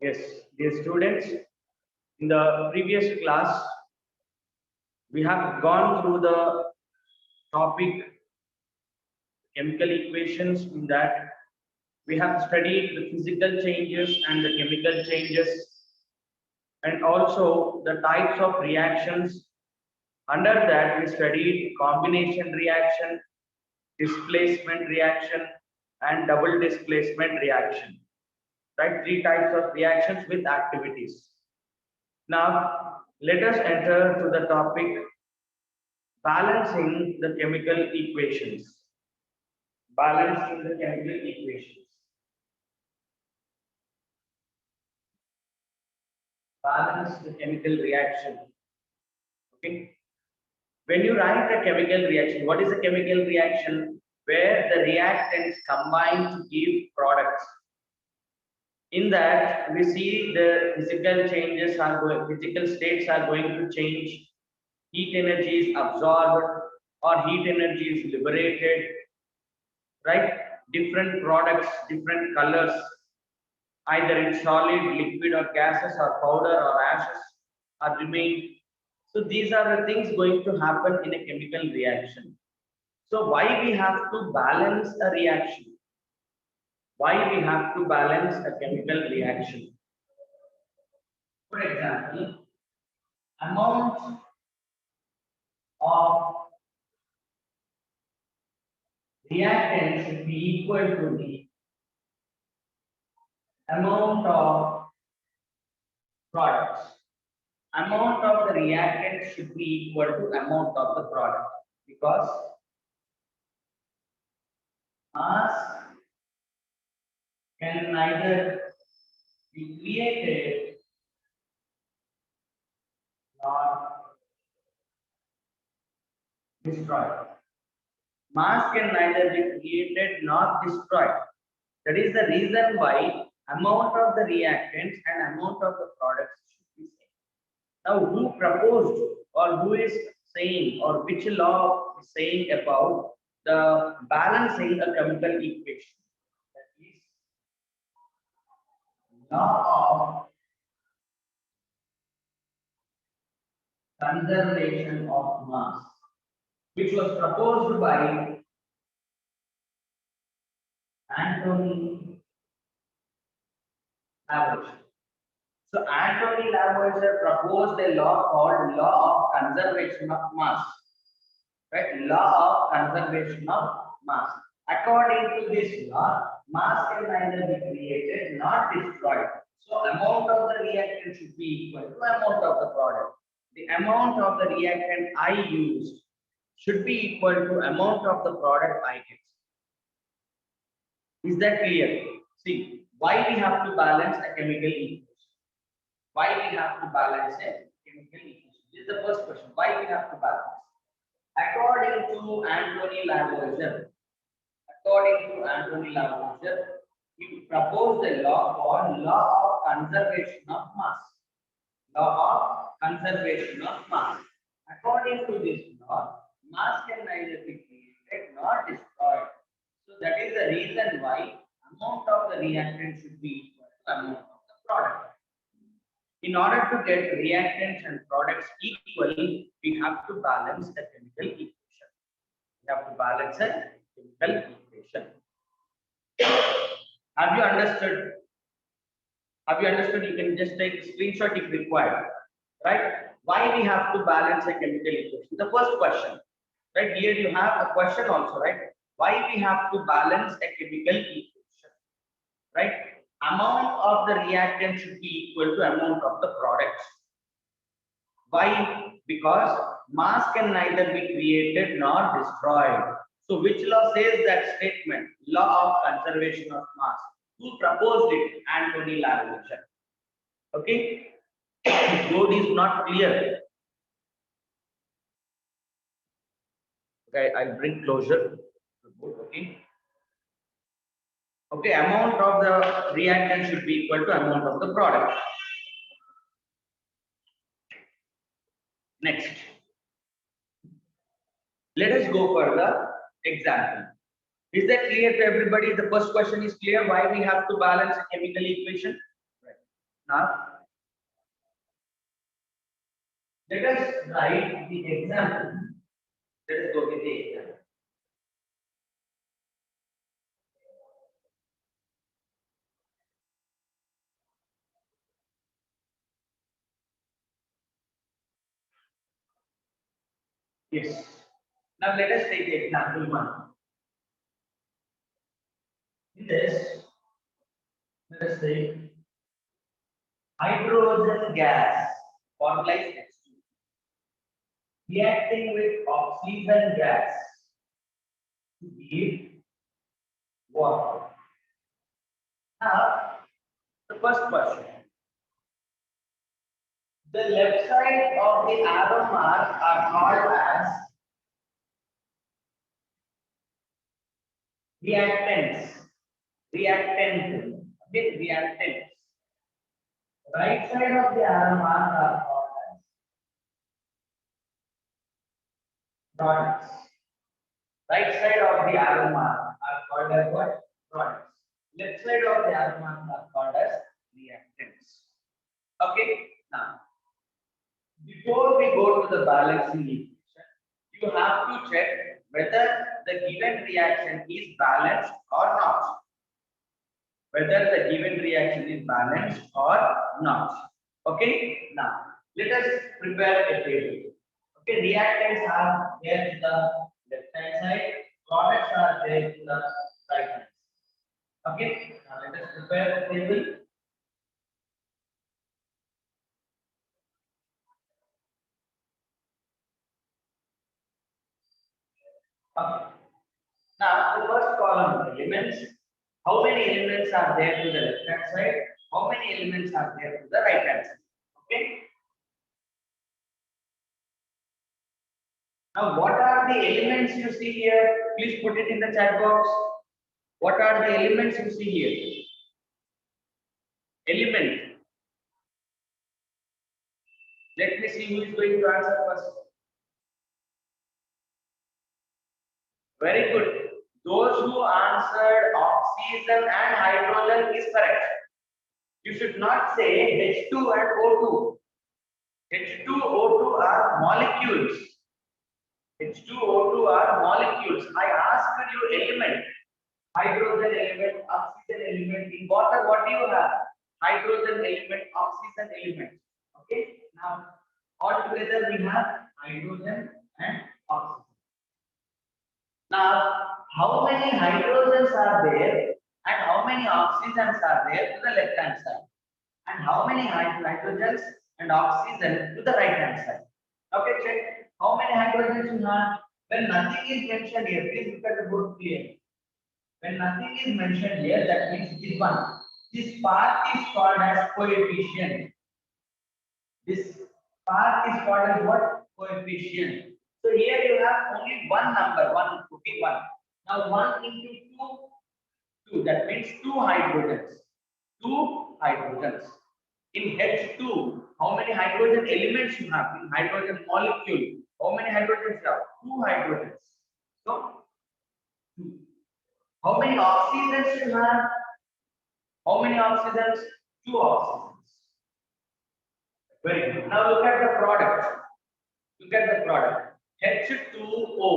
Yes, dear students, in the previous class, we have gone through the topic chemical equations. In that, we have studied the physical changes and the chemical changes, and also the types of reactions. Under that, we studied combination reaction, displacement reaction, and double displacement reaction. Right? Three types of reactions with activities. Now, let us enter to the topic balancing the chemical equations. Balancing the chemical equations. Balance the chemical reaction. Okay. When you write a chemical reaction, what is a chemical reaction? Where the reactants combine to give products. In that, we see the physical changes are going, physical states are going to change. Heat energy is absorbed or heat energy is liberated, right? Different products, different colors, either in solid, liquid, or gases, or powder, or ashes, are remain. So these are the things going to happen in a chemical reaction. So why we have to balance a reaction? Why we have to balance a chemical reaction? For example, amount of reactant should be equal to the amount of products. Amount of the reactant should be equal to amount of the product, because mass can neither be created nor destroyed. Mass can neither be created nor destroyed. That is the reason why amount of the reactants and amount of the products should be same. Now, who proposed or who is saying or which law is saying about the balancing a chemical equation? That is law of conservation of mass, which was proposed by Anthony Lavoisier. So Anthony Lavoisier proposed a law called law of conservation of mass. Right? Law of conservation of mass. According to this law, mass can neither be created nor destroyed. So amount of the reactant should be equal to amount of the product. The amount of the reactant I used should be equal to amount of the product I get. Is that clear? See, why we have to balance a chemical equation? Why we have to balance a chemical equation? This is the first question. Why we have to balance? According to Anthony Lavoisier, he proposed a law called law of conservation of mass. Law of conservation of mass. According to this law, mass can neither be created nor destroyed. So that is the reason why amount of the reactant should be equal to amount of the product. In order to get reactants and products equal, we have to balance the chemical equation. We have to balance a chemical equation. Have you understood? Have you understood? You can just take a screenshot if required. Right? Why we have to balance a chemical equation? The first question. Right? Here you have a question also, right? Why we have to balance a chemical equation? Right? Amount of the reactant should be equal to amount of the products. Why? Because mass can neither be created nor destroyed. So which law says that statement? Law of conservation of mass. Who proposed it? Anthony Lavoisier. Okay? Code is not clear. Okay, I'll bring closer. Okay. Okay, amount of the reactant should be equal to amount of the product. Next. Let us go for the example. Is that clear to everybody? The first question is clear. Why we have to balance a chemical equation? Right. Now, let us write the example. Let us go with the example. Yes. Now let us take the example one. In this, let us take hydrogen gas formula is H2 reacting with oxygen gas to give water. Now, the first question. The left side of the arrow mark are called as reactants. Reactant. Okay, reactants. Right side of the arrow mark are called as products. Right side of the arrow mark are called as what? Products. Left side of the arrow mark are called as reactants. Okay, now before we go to the balancing equation, you have to check whether the given reaction is balanced or not. Whether the given reaction is balanced or not. Okay, now let us prepare a table. Okay, reactants are there to the left hand side, products are there to the right hand side. Okay, now let us prepare the table. Okay. Now, the first column elements. How many elements are there to the left hand side? How many elements are there to the right hand side? Okay. Now, what are the elements you see here? Please put it in the chat box. What are the elements you see here? Element. Let me see who is going to answer first. Very good. Those who answered oxygen and hydrogen is correct. You should not say H2 and O2. H2, O2 are molecules. H2, O2 are molecules. I asked you element. Hydrogen element, oxygen element. In water, what do you have? Hydrogen element, oxygen element. Okay. Now, all together we have hydrogen and oxygen. Now, how many hydrogens are there and how many oxygens are there to the left hand side? And how many hydrogens and oxygen to the right hand side? Okay, check. How many hydrogens you have? When nothing is mentioned here, please look at the board clearly. When nothing is mentioned here, that means this one. This part is called as coefficient. This part is called as what? Coefficient. So here you have only one number, one, okay, one. Now 1 into 2, 2. That means 2 hydrogens. 2 hydrogens. In H2, how many hydrogen elements you have? In hydrogen molecule, how many hydrogens you have? 2 hydrogens. So, 2. How many oxygens you have? How many oxygens? 2 oxygens. Very good. Now look at the product. Look at the product. H2O.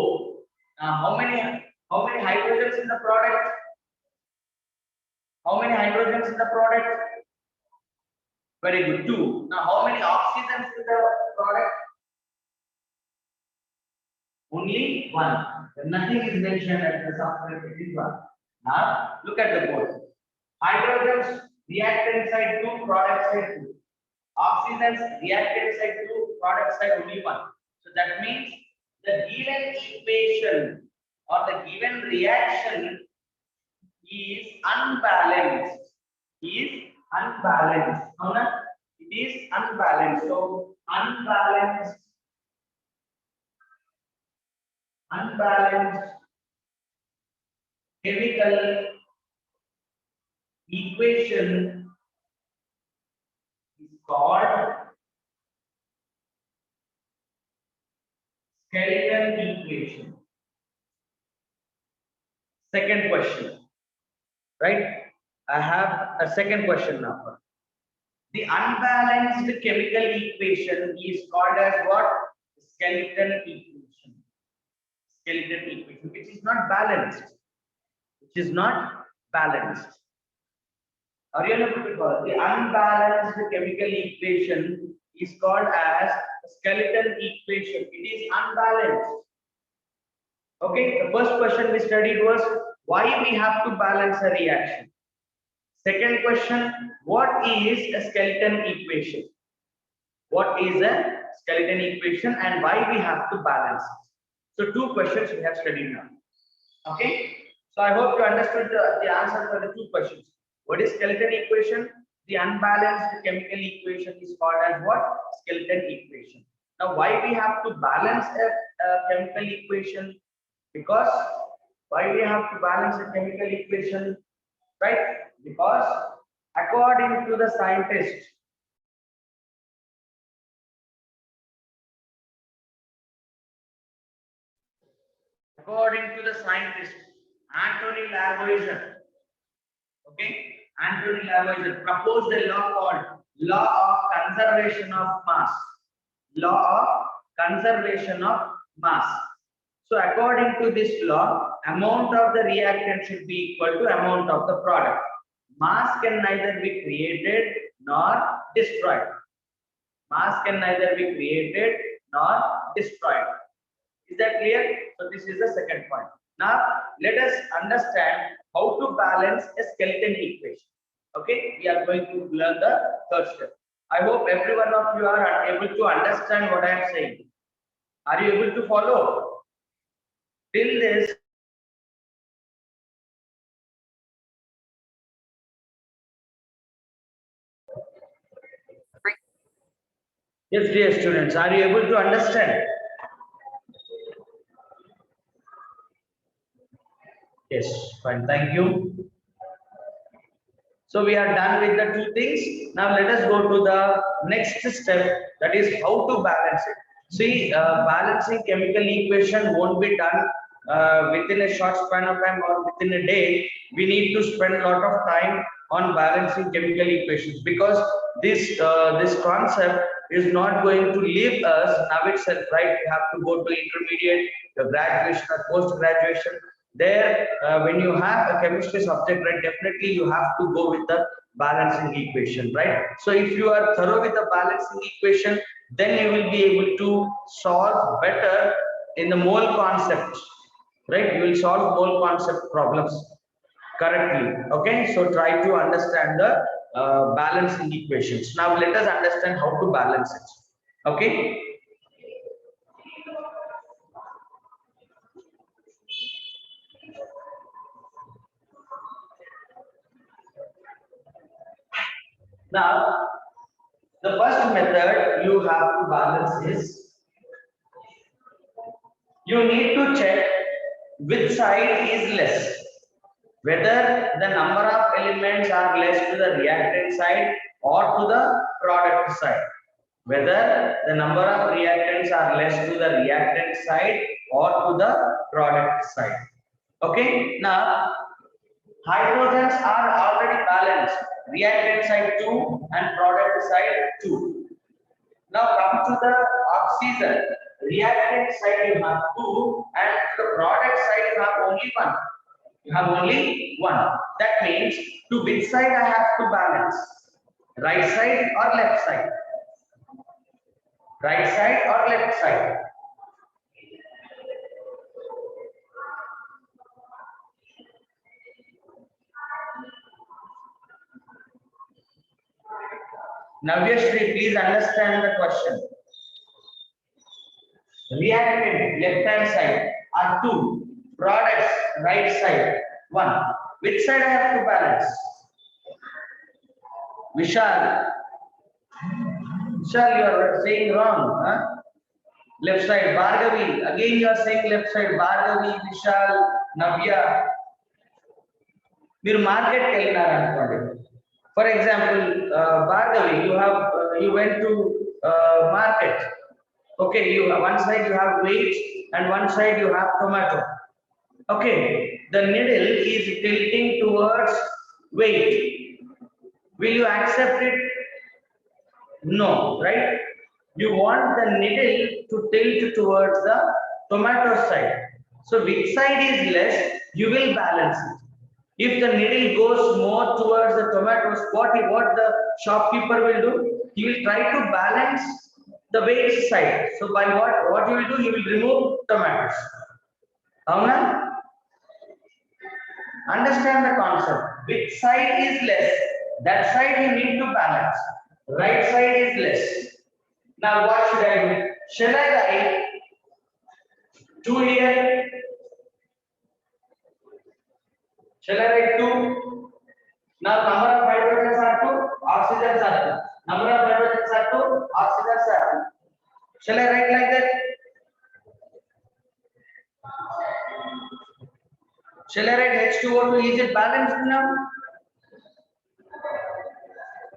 Now how many hydrogens in the product? How many hydrogens in the product? Very good. 2. Now how many oxygens in the product? Only 1. Nothing is mentioned at the substrate. It is 1. Now look at the board. Hydrogens reactant side 2, product side 2. Oxygens reactant side 2, product side only 1. So that means the given equation or the given reaction is unbalanced. Is unbalanced. It is unbalanced. So unbalanced chemical equation is called skeleton equation. Second question, right? I have a second question now. The unbalanced chemical equation is called as what? Skeleton equation. Skeleton equation, which is not balanced. Which is not balanced. Are you able to call the unbalanced chemical equation is called as skeleton equation. It is unbalanced. Okay, the first question we studied was why we have to balance a reaction. Second question, what is a skeleton equation? What is a skeleton equation and why we have to balance it? So two questions we have studied now. Okay, so I hope you understood the answer for the two questions. What is skeleton equation? The unbalanced chemical equation is called as what? Skeleton equation. Now, why we have to balance a chemical equation? Because why we have to balance a chemical equation, right? Because according to the scientist, Anthony Lavoisier, okay, Anthony Lavoisier proposed a law called law of conservation of mass. Law of conservation of mass. So according to this law, amount of the reactant should be equal to amount of the product. Mass can neither be created nor destroyed. Mass can neither be created nor destroyed. Is that clear? So this is the second point. Now let us understand how to balance a skeleton equation. Okay, we are going to learn the third step. I hope every one of you are able to understand what I am saying. Are you able to follow? Till this, yes, dear students, are you able to understand? Yes, fine, thank you. So we are done with the two things. Now let us go to the next step, that is how to balance it. See, balancing chemical equation won't be done within a short span of time or within a day. We need to spend a lot of time on balancing chemical equations because this concept is not going to leave us now itself, right? We have to go to intermediate, the graduation or post graduation. There, when you have a chemistry subject, right, definitely you have to go with the balancing equation, right? So if you are thorough with the balancing equation, then you will be able to solve better in the mole concept, right? You will solve mole concept problems correctly. Okay, so try to understand the balancing equations. Now let us understand how to balance it. Okay. Now, the first method you have to balance is you need to check which side is less. Whether the number of elements are less to the reactant side or to the product side. Whether the number of reactants are less to the reactant side or to the product side. Okay, now hydrogens are already balanced, reactant side 2 and product side 2. Now come to the oxygen, reactant side you have 2 and the product side you have only 1. You have only 1. That means to which side I have to balance? Right side or left side? Right side or left side? Navyashri, please understand the question. Reactant left hand side are 2, products right side 1. Which side I have to balance? Vishal, you are saying wrong. Huh? Left side, Bhargavi. Again, you are saying left side, Bhargavi, Vishal, Navya. మీరు market కి వెళ్ళినారు అనుకోండి. For example, Bhargavi, you went to market. Okay, one side you have wheat and one side you have tomato. Okay, the needle is tilting towards wheat. Will you accept it? No, right? You want the needle to tilt towards the tomato side. So which side is less, you will balance it. If the needle goes more towards the tomatoes, what the shopkeeper will do? He will try to balance the weight side. So by what he will do? He will remove tomatoes. Avuna? Understand the concept. Which side is less? That side you need to balance. Right side is less. Now what should I do? Shall I write 2 here? Shall I write 2? Now number of hydrogens are 2, oxygens are 2. Number of hydrogens are 2, oxygens are 2. Shall I write like that? Shall I write H2O2? Is it balanced now?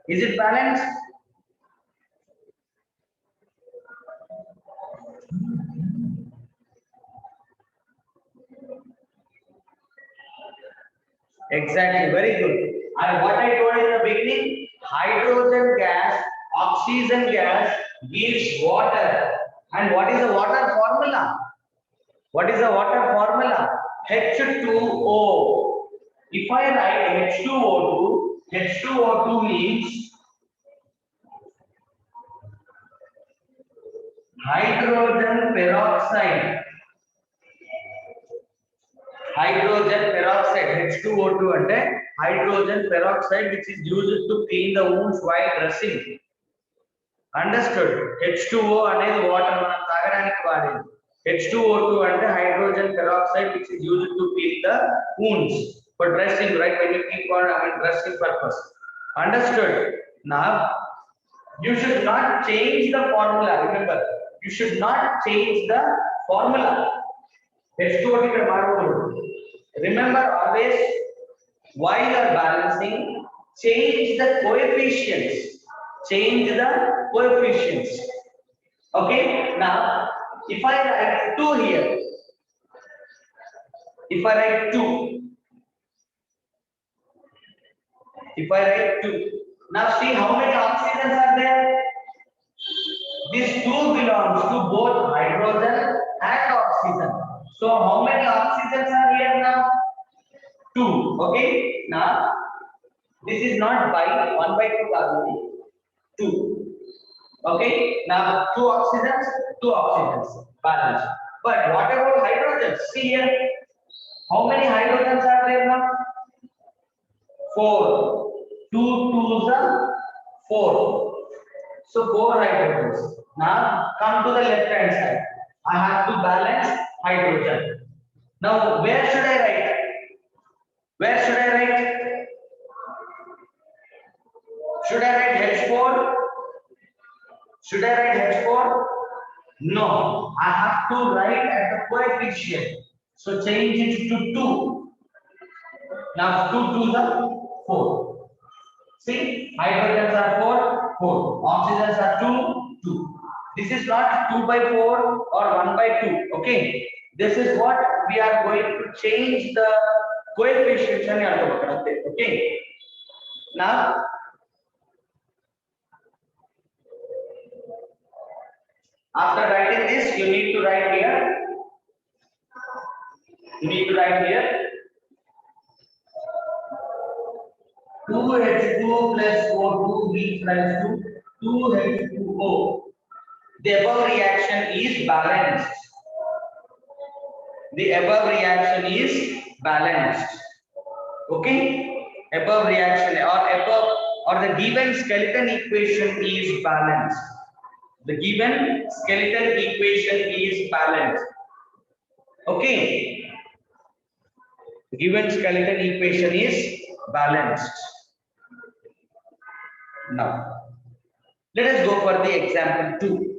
Is it balanced? Exactly, very good. And what I told in the beginning, hydrogen gas, oxygen gas gives water. And what is the water formula? What is the water formula? H2O. If I write H2O2, H2O2 means hydrogen peroxide. Hydrogen peroxide, H2O2 అంటే hydrogen peroxide which is used to clean the wounds while dressing. Understood? H2O అనేది water మనం తాగడానికి వాడేది. H2O2 అంటే hydrogen peroxide which is used to clean the wounds for dressing, right? When you keep on dressing purpose. Understood? Now you should not change the formula. Remember, you should not change the formula. H2O ఇక్కడ మారకూడదు. Remember always while you are balancing, change the coefficients. Change the coefficients. Okay. Now, if I write 2 here, if I write 2, if I write 2, now see how many oxygens are there? These 2 belongs to both hydrogen and oxygen. So how many oxygens are here now? 2. Okay. Now this is not by 1 by 2 carbon. 2. Okay. Now 2 oxygens, 2 oxygens. Balance. But what about hydrogens? See here. How many hydrogens are there now? 4. 2 2s are 4. So 4 hydrogens. Now come to the left hand side. I have to balance hydrogen. Now where should I write? Where should I write? Should I write H4? Should I write H4? No. I have to write at the coefficient. So change it to 2. Now 2 2s are 4. See, hydrogens are 4, 4. Oxygens are 2, 2. This is not 2 by 4 or 1 by 2. Okay. This is what we are going to change the coefficients. Okay. Now, after writing this, you need to write here. You need to write here 2H2 plus O2 gives rise to 2H2O. The above reaction is balanced. The above reaction is balanced. Okay. Above reaction or the given skeleton equation is balanced. The given skeleton equation is balanced. Okay. The given skeleton equation is balanced. Now, let us go for the example 2.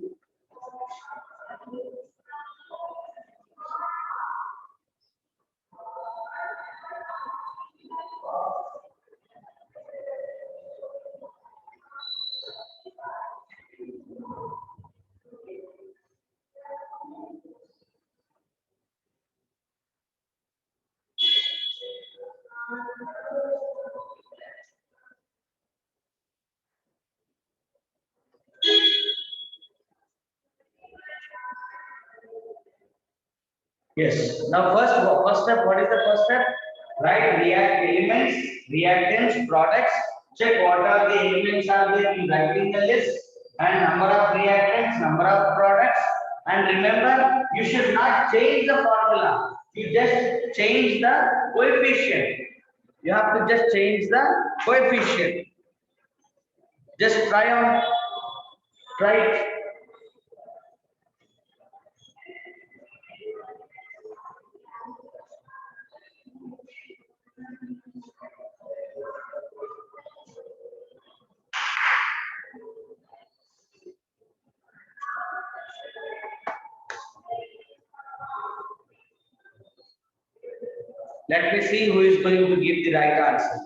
Yes. Now, first step. What is the first step? Write react elements, reactants, products. Check what are the elements are there in writing the list and number of reactants, number of products. And remember, you should not change the formula. You just change the coefficient. You have to just change the coefficient. Just try it. Let me see who is going to give the right answer.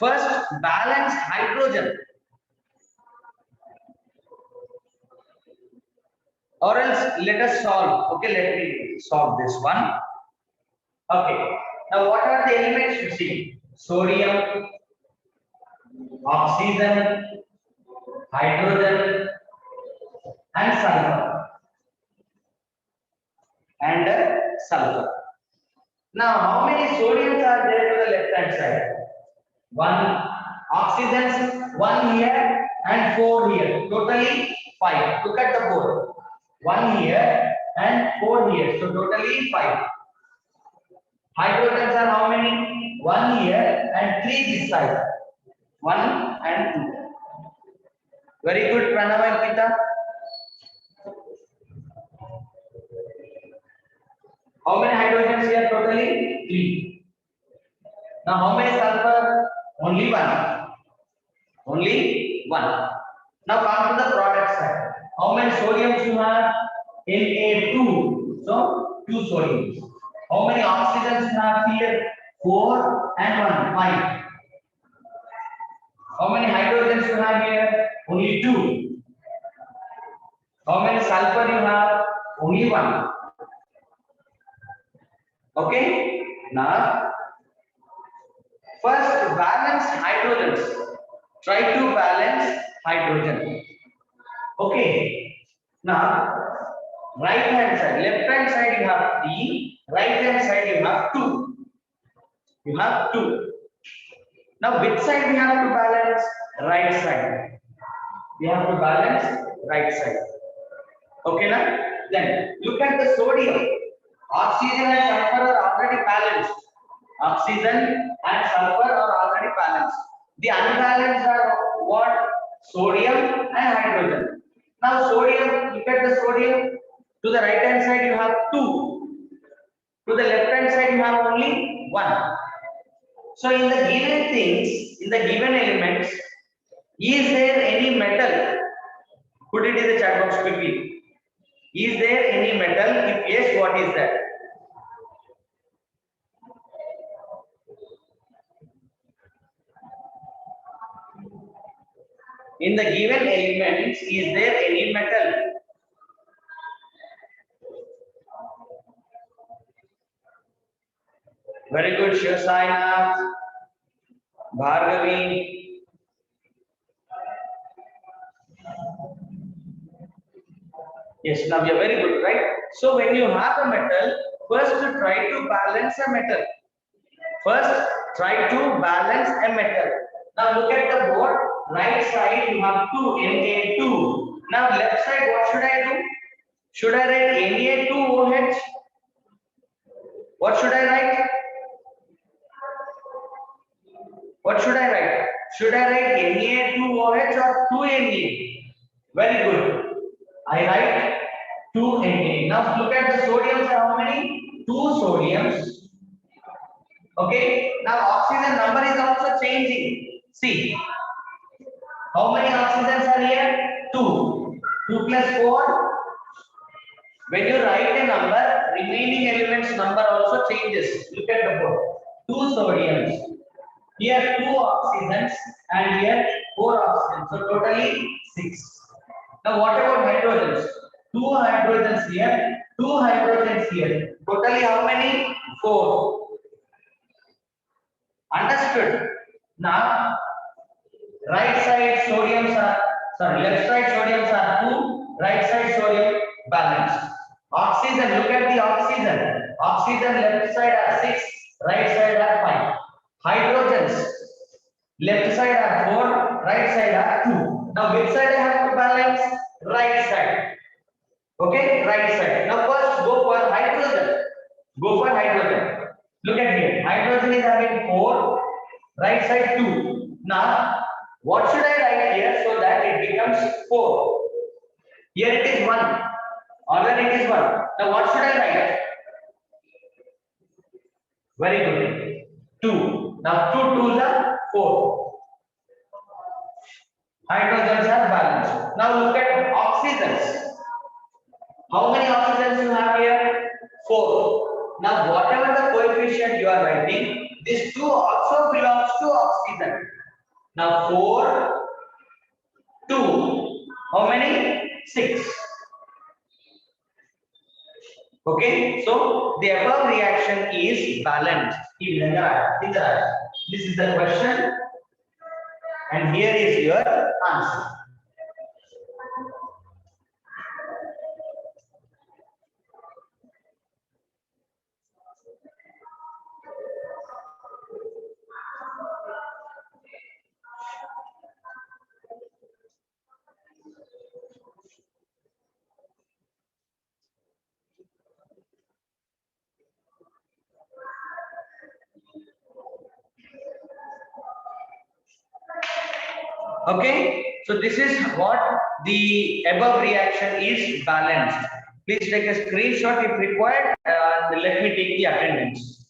First, balance hydrogen. Or else let us solve. Okay, let me solve this one. Okay. Now, what are the elements you see? Sodium, oxygen, hydrogen, and sulfur. Now, how many sodiums are there to the left hand side? One. Oxygens, one here and four here. Totally five. Look at the board. One here and four here. So totally five. Hydrogens are how many? One here and three this side. One and two. Very good, Pranav and Pita. How many hydrogens here totally? Three. Now how many sulfur? Only one. Only one. Now come to the product side. How many sodiums you have? Na2. So two sodiums. How many oxygens you have here? 4 and 1. 5. How many hydrogens you have here? Only 2. How many sulfur you have? Only 1. Okay. Now, first balance hydrogens. Try to balance hydrogen. Okay. Now, right hand side, left hand side you have 3. Right hand side you have 2. You have 2. Now, which side we have to balance? Right side. We have to balance right side. Okay, now? Then look at the sodium. Oxygen and sulfur are already balanced. Oxygen and sulfur are already balanced. The unbalanced are what? Sodium and hydrogen. Now, sodium, look at the sodium. To the right hand side, you have 2. To the left hand side, you have only 1. So, in the given things, in the given elements, is there any metal? Put it in the chat box quickly. Is there any metal? If yes, what is that? In the given elements, is there any metal? Very good, Shivasainath, Bhargavi. Yes, now you are very good, right? So when you have a metal, first try to balance a metal. First, try to balance a metal. Now look at the board. Right side you have 2, Na2. Now left side, what should I do? Should I write Na2OH? What should I write? What should I write? Should I write Na2OH or 2Na? Very good. I write 2Na. Now look at the sodiums are how many? 2 sodiums. Okay. Now oxygen number is also changing. See. How many oxygens are here? 2. 2 plus 4. When you write a number, remaining elements number also changes. Look at the board. 2 sodiums. Here 2 oxygens and here 4 oxygens. So totally 6. Now what about hydrogens? 2 hydrogens here, 2 hydrogens here. Totally how many? 4. Understood? Now right side sodiums are, left side sodiums Oxygen left side are 6, right side are 5. Hydrogens left side are 4, right side are 2. Now which side I have to balance? Right side. Okay, right side. Now first go for hydrogen. Go for hydrogen. Look at here. Hydrogen is having 4, right side 2. Now what should I write here so that it becomes 4? Here it is 1. Or then it is 1. Now what should I write? Very good. 2. Now 2 2s are 4. Hydrogens are balanced. Now look at oxygens. How many oxygens you have here? 4. Now whatever the coefficient you are writing, this 2 also belongs to oxygen. Now 4, 2. How many? 6. Okay, so the above reaction is balanced. This is the question, and here is your answer. Okay, so this is what the above reaction is balanced. Please take a screenshot if required and let me take the attendance.